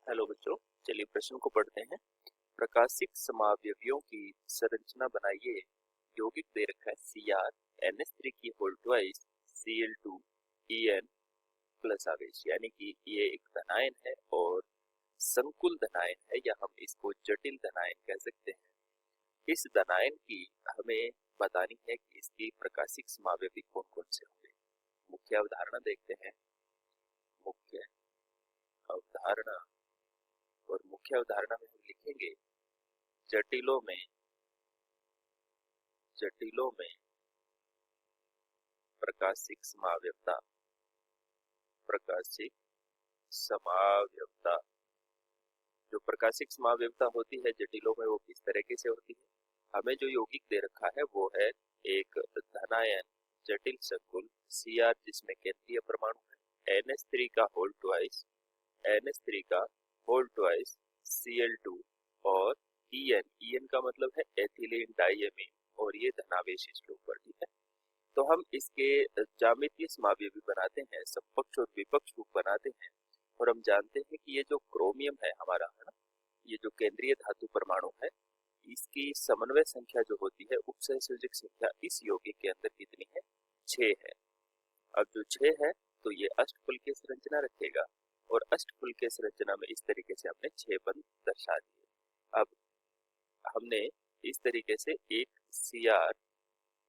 Hello बच्चों, चलिए प्रश्न को पढ़ते हैं। प्रकाशिक समावयवियों की संरचना बनाइए। यौगिक दे रखा है Cr NH3 की whole twice Cl2 En plus आवेश, यानी कि ये एक धनायन है और संकुल धनायन है, या हम इसको जटिल धनायन कह सकते हैं। इस धनायन की हमें बतानी है कि इसकी प्रकाशिक समावयवी कौन कौन से होंगे। मुख्य अवधारणा देखते हैं। मुख्य अवधारणा, और मुख्य अवधारणा में हम लिखेंगे जटिलों में प्रकाशिक समावयवता। प्रकाशिक समावयवता, जो प्रकाशिक समावयवता होती है जटिलों में, वो किस तरीके से होती है। हमें जो यौगिक दे रखा है वो है एक धनायन जटिल संकुल Cr, जिसमें केंद्रीय परमाणु है NH3 का होल ट्वाइस Cl2 और En का मतलब है एथिलीन डाइएमीन, और ये धनावेशी श्लोक पर, ठीक है। तो हम इसके ज्यामितीय समावयवी बनाते हैं, समपक्ष और विपक्ष रूप बनाते हैं। और हम जानते हैं कि ये जो क्रोमियम है हमारा, है ना, ये जो केंद्रीय धातु परमाणु है, इसकी समन्वय संख्या जो होती है, उपसहसंयोजक संख्या इस यौगिक के अंदर कितनी है? 6 है। अब जो 6 है तो ये अष्टफल की संरचना रखेगा, और अष्टफल के संरचना में इस तरीके से हमने 6 बंध दर्शा दिए। अब हमने इस तरीके से एक Cr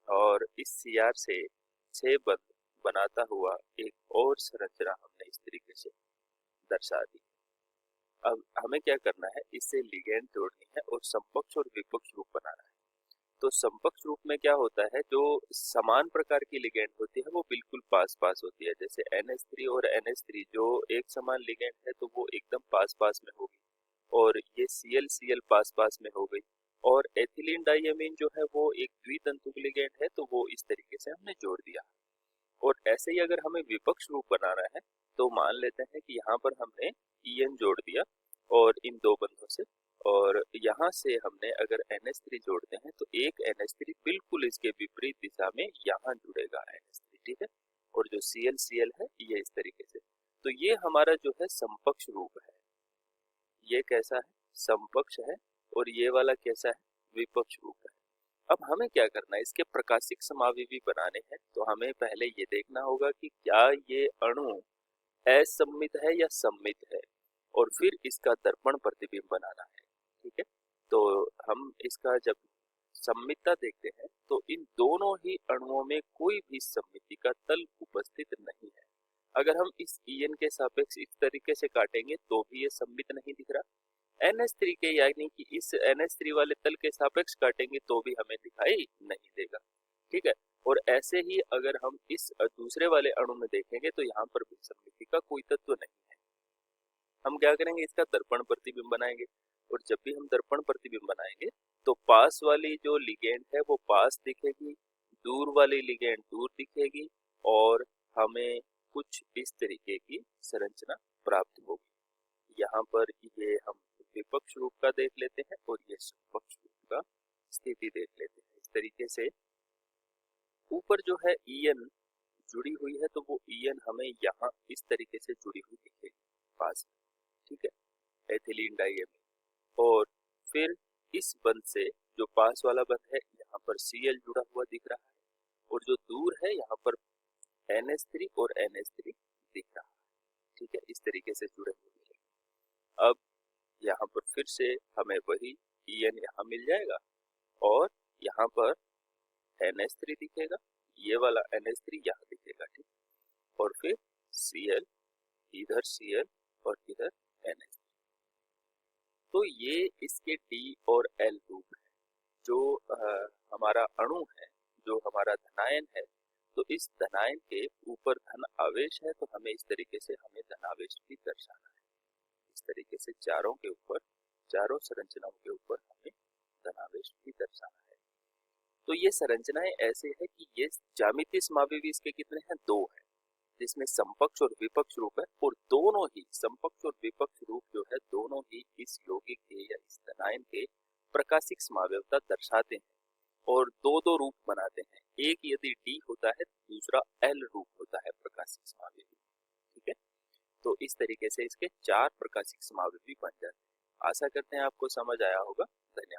और इस Cr से 6 बंध बनाता हुआ एक और संरचना हमने इस तरीके से दर्शा दी। अब हमें क्या करना है, इससे लिगेंड जोड़नी है और समपक्ष और विपक्ष रूप बनाना है। तो समपक्ष रूप में क्या होता है, जो समान प्रकार की लिगेंड होती है वो बिल्कुल पास पास होती है। जैसे NH3 और NH3 जो एक समान लिगेंड है तो वो एकदम पास पास में होगी, और ये Cl पास पास में हो गई। और एथिलीन डाइएमीन जो है वो एक द्वितंतुक लिगेंड है, तो वो इस तरीके से हमने जोड़ दिया। और ऐसे ही अगर हमें विपक्ष रूप बनाना है तो मान लेते हैं कि यहाँ पर हमने En जोड़ दिया और इन दो बंधों से, और यहाँ से हमने अगर NH3 जोड़ते हैं तो एक NH3 बिल्कुल इसके विपरीत दिशा में यहाँ जुड़ेगा NH3, ठीक है। और जो Cl है ये इस तरीके से। तो ये हमारा जो है समपक्ष रूप है। ये कैसा है? समपक्ष है। और ये वाला कैसा है? विपक्ष रूप है। अब हमें क्या करना है, इसके प्रकाशिक समावयवी बनाने हैं। तो हमें पहले ये देखना होगा कि क्या ये अणु असम्मित है या सम्मित है, और फिर इसका दर्पण प्रतिबिंब बनाना है, ठीक है। तो हम इसका जब सम्मितता देखते हैं तो इन दोनों ही अणुओं में कोई भी सम्मिति का तल उपस्थित नहीं है। अगर हम इस En के सापेक्ष इस तरीके से काटेंगे तो भी ये सम्मित नहीं दिख रहा। NH3 के, यानी कि इस NH3 वाले तल के सापेक्ष काटेंगे तो भी हमें दिखाई नहीं देगा, ठीक है। और ऐसे ही अगर हम इस दूसरे वाले अणु में देखेंगे तो यहाँ पर भी सम्मिति का कोई तत्व नहीं है। हम क्या करेंगे, इसका दर्पण प्रतिबिंब बनाएंगे। और जब भी हम दर्पण प्रतिबिंब बनाएंगे तो पास वाली जो लिगेंड है वो पास दिखेगी, दूर वाली लिगेंड दूर दिखेगी, और हमें कुछ इस तरीके की संरचना प्राप्त होगी। यहाँ पर ये हम विपक्ष रूप का देख लेते हैं और ये समपक्ष रूप का स्थिति देख लेते हैं। इस तरीके से ऊपर जो है En जुड़ी हुई है, तो वो En हमें यहाँ इस तरीके से जुड़ी हुई दिखेगी पास, ठीक है, एथिलीन डाइएमीन। और फिर इस बंध से जो पास वाला बंध है यहाँ पर Cl जुड़ा हुआ दिख रहा है, और जो दूर है यहाँ पर NH3 और NH3 दिख रहा है, ठीक है, इस तरीके से जुड़े हुए मिलेंगे। अब यहाँ पर फिर से हमें वही En यहाँ मिल जाएगा, और यहाँ पर NH3 दिखेगा, ये वाला NH3 यहाँ दिखेगा, ठीक। और फिर Cl, इधर Cl और इधर NH3। तो ये इसके D और L रूप है। जो हमारा अणु है, जो हमारा धनायन है, तो इस धनायन के ऊपर धन आवेश है, तो हमें इस तरीके से हमें धनावेश भी दर्शाना है। इस तरीके से चारों के ऊपर, चारों संरचनाओं के ऊपर हमें धनावेश भी दर्शाना है। तो ये संरचनाएं ऐसे है कि ये ज्यामितीय समावयवी इसके कितने हैं? 2 है, जिसमें समपक्ष और विपक्ष रूप है। और दोनों ही समपक्ष और विपक्ष रूप जो है, दोनों ही इस यौगिक के या इस धनायन के प्रकाशिक समावयवता दर्शाते हैं, और दो दो रूप बनाते हैं। एक यदि D होता है, दूसरा L रूप होता है प्रकाशिक समावयवी, ठीक है। तो इस तरीके से इसके 4 प्रकाशिक समावेशी बन जाते हैं। आशा करते हैं आपको समझ आया होगा। धन्यवाद।